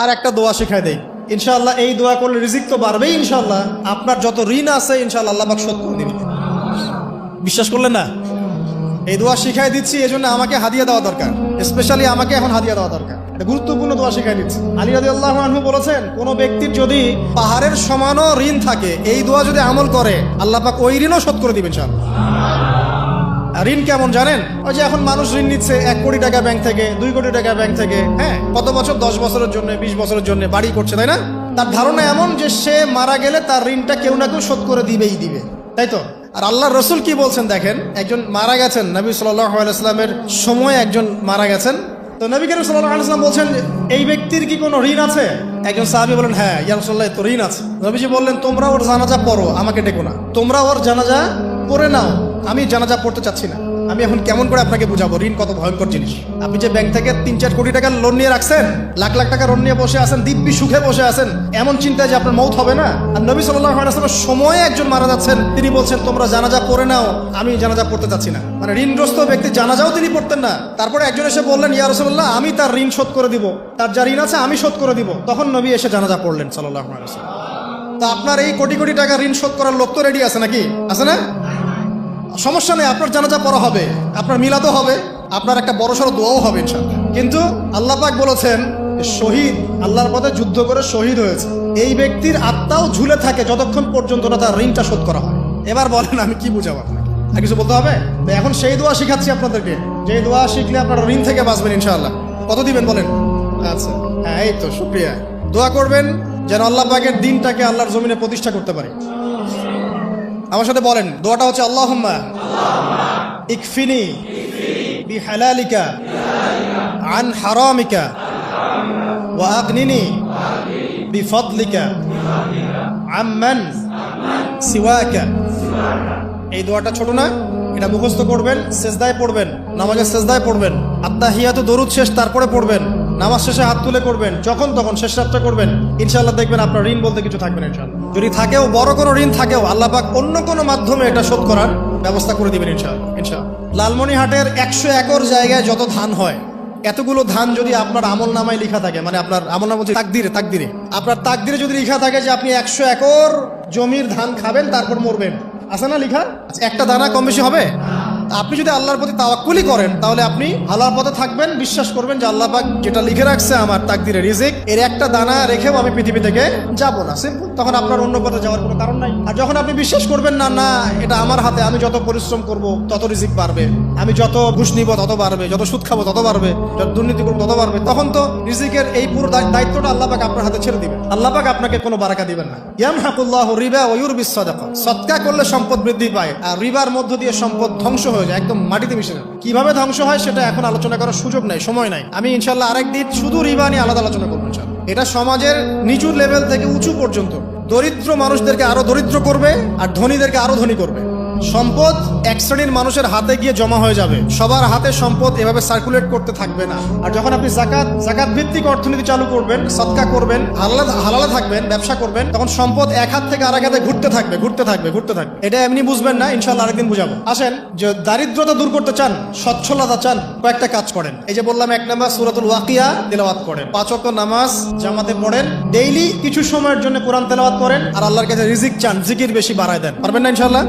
আর একটা দোয়া শিখাই দেই, ইনশাআল্লাহ এই দোয়া করলে রিজিক তো বাড়বেই ইনশাআল্লাহ। আপনার যত ঋণ আছে ইনশাআল্লাহ আল্লাহ পাক শোধ করে দিবেন। বিশ্বাস করলেন না? এই দোয়া শিখাই দিচ্ছি, এজন্য আমাকে হাদিয়া দেওয়া দরকার, স্পেশালি আমাকে এখন হাদিয়া দেওয়া দরকার। এটা গুরুত্বপূর্ণ দোয়া শিখাই দিচ্ছি। আলী রাদিয়াল্লাহু আনহু বলেছেন, কোন ব্যক্তির যদি পাহাড়ের সমানও ঋণ থাকে, এই দোয়া যদি আমল করে আল্লাহ পাক ওই ঋণও শোধ করে দিবেন ইনশাআল্লাহ। ঋণ কেমন জানেন? ওই যে এখন মানুষ ঋণ নিচ্ছে 1 কোটি টাকা ব্যাংক থেকে, 2 কোটি টাকা ব্যাংক থেকে, হ্যাঁ, কত বছর, 10 বছরের জন্য, 20 বছরের জন্য বাড়ি করছে, তাই না? তার ধারণা এমন যে সে মারা গেলে তার ঋণটা কেউ না কেউ শোধ করে দিবেই দিবে, তাই তো? আর আল্লাহর রসুল কি বলছেন দেখেন, একজন মারা গেছেন, নবী সাল্লাল্লাহু আলাইহি ওয়াসাল্লামের সময় একজন মারা গেছেন। তো নবী করিম সাল্লাল্লাহু আলাইহি ওয়াসাল্লাম বলছেন, এই ব্যক্তির কি কোনো ঋণ আছে? একজন সাহাবী বলেন, হ্যাঁ ইয়া রাসূলুল্লাহ, তো ঋণ আছে। নবীজি বললেন, তোমরা ওর জানাজা পড়ো, আমাকে ডেকো না, তোমরা ওর জানাজা পড়ে নাও, আমি জানাজা পড়তে চাচ্ছি না। আমি এখন কেমন করে আপনাকে বুঝাবো ঋণ কত ভয়ঙ্কর জিনিস? আপনি যে ব্যাংক থেকে 3-4 কোটি টাকার লোন নিয়ে রাখছেন, লাখ লাখ টাকা লোন নিয়ে বসে আছেন, দিব্যি সুখে বসে আছেন, এমন চিন্তায় যে আপনার মৌত হবে না। আর নবী সাল্লাল্লাহু আলাইহি ওয়াসাল্লামের সময়ে একজন মারা যাচ্ছেন, তিনি বলছেন তোমরা জানাজা পড়ে নাও, আমি জানাজা পড়তে চাচ্ছি না। মানে ঋণগ্রস্ত ব্যক্তি জানাজাও তিনি পড়তেন না। তারপরে একজন এসে বললেন, ইয়া রাসূলুল্লাহ, আমি তার ঋণ শোধ করে দিব, তার যা ঋণ আছে আমি শোধ করে দিব। তখন নবী এসে জানাজা পড়লেন সাল্লাল্লাহু আলাইহি ওয়াসাল্লাম। তা আপনার এই কোটি কোটি টাকা ঋণ শোধ করার লোক তো রেডি আছে নাকি? আছে না? সমস্যা নেই, আপনার জানাজা পড়া হবে, আপনার মিলাদও হবে, আপনার একটা বড়সড় দোয়াও হবে ইনশাআল্লাহ। কিন্তু আল্লাহ পাক বলেছেন, শহীদ, আল্লাহর পথে যুদ্ধ করে শহীদ হয়েছে, এই ব্যক্তির আত্মাও ঝুলে থাকে যতক্ষণ পর্যন্ত না তার ঋণটা শোধ করা হয়। এবার বলেন আমি কি বুঝাবো আপনাকে? আর কিছু বলতে হবে? তো এখন সেই দোয়া শিখাচ্ছি আপনাদেরকে, যে দোয়া শিখলে আপনারা ঋণ থেকে বাঁচবেন ইনশাআল্লাহ। কত দিবেন বলেন? আচ্ছা, হ্যাঁ, এই তো শুকরিয়া। দোয়া করবেন যেন আল্লাহ পাকের দিনটাকে আল্লাহর জমিনে প্রতিষ্ঠা করতে পারি। আমার সাথে বলেন, দোয়াটা হচ্ছে, আল্লাহুম্মা ইকফিনি বিহালালিকা আন হারামিকা ওয়া আগনিনি বিফদলিকা আম্মান সিওয়াকা। এই দোয়াটা ছোট না? এটা মুখস্থ করবেন, সেজদায় পড়বেন, নামাজের সেজদায় পড়বেন, আত্তাহিয়াতু দরুদ শেষ তারপরে পড়বেন, নামাজ শেষে হাত তুলে করবেন, যখন তখন শেষ রাতটা করবেন, ইনশাআল্লাহ দেখবেন আপনার ঋণ বলতে কিছু থাকবে না ইনশাআল্লাহ। যদি থাকেও, বড় কোনো ঋণ থাকেও, আল্লাহ পাক অন্য কোনো মাধ্যমে এটা শোধ করার ব্যবস্থা করে দিবেন ইনশাআল্লাহ। ইনশাআল্লাহ লালমনিরহাটের 100 একর জায়গায় যত ধান হয়, এতগুলো ধান যদি আপনার আমল নামায় লেখা থাকে, মানে আপনার আমল নামা বলছে তাকদিরে আপনার তাকদিরে যদি লেখা থাকে যে আপনি 100 একর জমির ধান খাবেন তারপর মরবেন, আছে না লেখা? একটা দানা কম বেশি হবে? আপনি যদি আল্লাহর প্রতি তাওয়াক্কুলি করেন, তাহলে আপনি আল্লাহর পথে থাকবেন, বিশ্বাস করবেন যে আল্লাহ পাক যেটা লিখে রাখছে আমার তাকদিরে রিজিক, এর একটা দানা রেখেও আমি পৃথিবী থেকে যাব না, সিম্পল। তখন আপনার অন্য পথে যাওয়ার কোনো কারণ নাই। আর যখন আপনি বিশ্বাস করবেন না, না এটা আমার হাতে, আমি যত পরিশ্রম করব তত রিজিক বাড়বে, আমি যত ঘুষ নিব তত বাড়বে, যত সুদ খাবো তত বাড়বে, যত দুর্নীতি করবো তত বাড়বে, তখন তো রিজিকের এই পুরো দায়িত্বটা আল্লাহ পাক আপনার হাতে ছেড়ে দিবেন। আল্লাহ পাক আপনাকে কোনো বারাকা দিবেন না। ইয়ামহাকুল্লাহু রিবা ওয়া ইউরবিস সাদাকা। সদকা করলে সম্পদ বৃদ্ধি পায়, আর রিবার মধ্য দিয়ে সম্পদ ধ্বংস হয়ে যায়, একদম মাটিতে মিশে যায়। কিভাবে ধ্বংস হয় সেটা এখন আলোচনা করার সুযোগ নাই, সময় নাই। আমি ইনশাআল্লাহ আরেকদিন শুধু রিবা নিয়ে আলাদা আলোচনা করবো ইনশাআল্লাহ। এটা সমাজের নিচু লেভেল থেকে উঁচু পর্যন্ত দরিদ্র মানুষদেরকে আরো দরিদ্র করবে, আর ধনীদেরকে আরো ধনী করবে। সম্পদ এক শ্রেণীর মানুষের হাতে গিয়ে জমা হয়ে যাবে, সবার হাতে সম্পদ এভাবে সার্কুলেট করতে থাকবে না। আর যখন আপনি জাকাত ভিত্তিক অর্থনীতি চালু করবেন, সদকা করবেন, হালালে থাকবেন, ব্যবসা করবেন, তখন সম্পদ এক হাত থেকে আরেক হাতে ঘুরতে থাকবে। এটা এমনি বুঝবেন না, ইনশাআল্লাহ আরেকদিন বুঝাবো। আসেন, যে দারিদ্রতা দূর করতে চান, সচ্ছলতা চান, কয়েকটা কাজ করেন। এই যে বললাম, 1 নাম্বার সূরাতুল ওয়াকিয়া তিলাওয়াত করেন, 5 ওয়াক্ত নামাজ জামাতে পড়েন, ডেইলি কিছু সময়ের জন্য কোরআন তেলাওয়াত করেন, আর আল্লাহর কাছে রিজিক চান, জিকির বেশি বাড়ায় দেন। পারবেন না ইনশাআল্লাহ?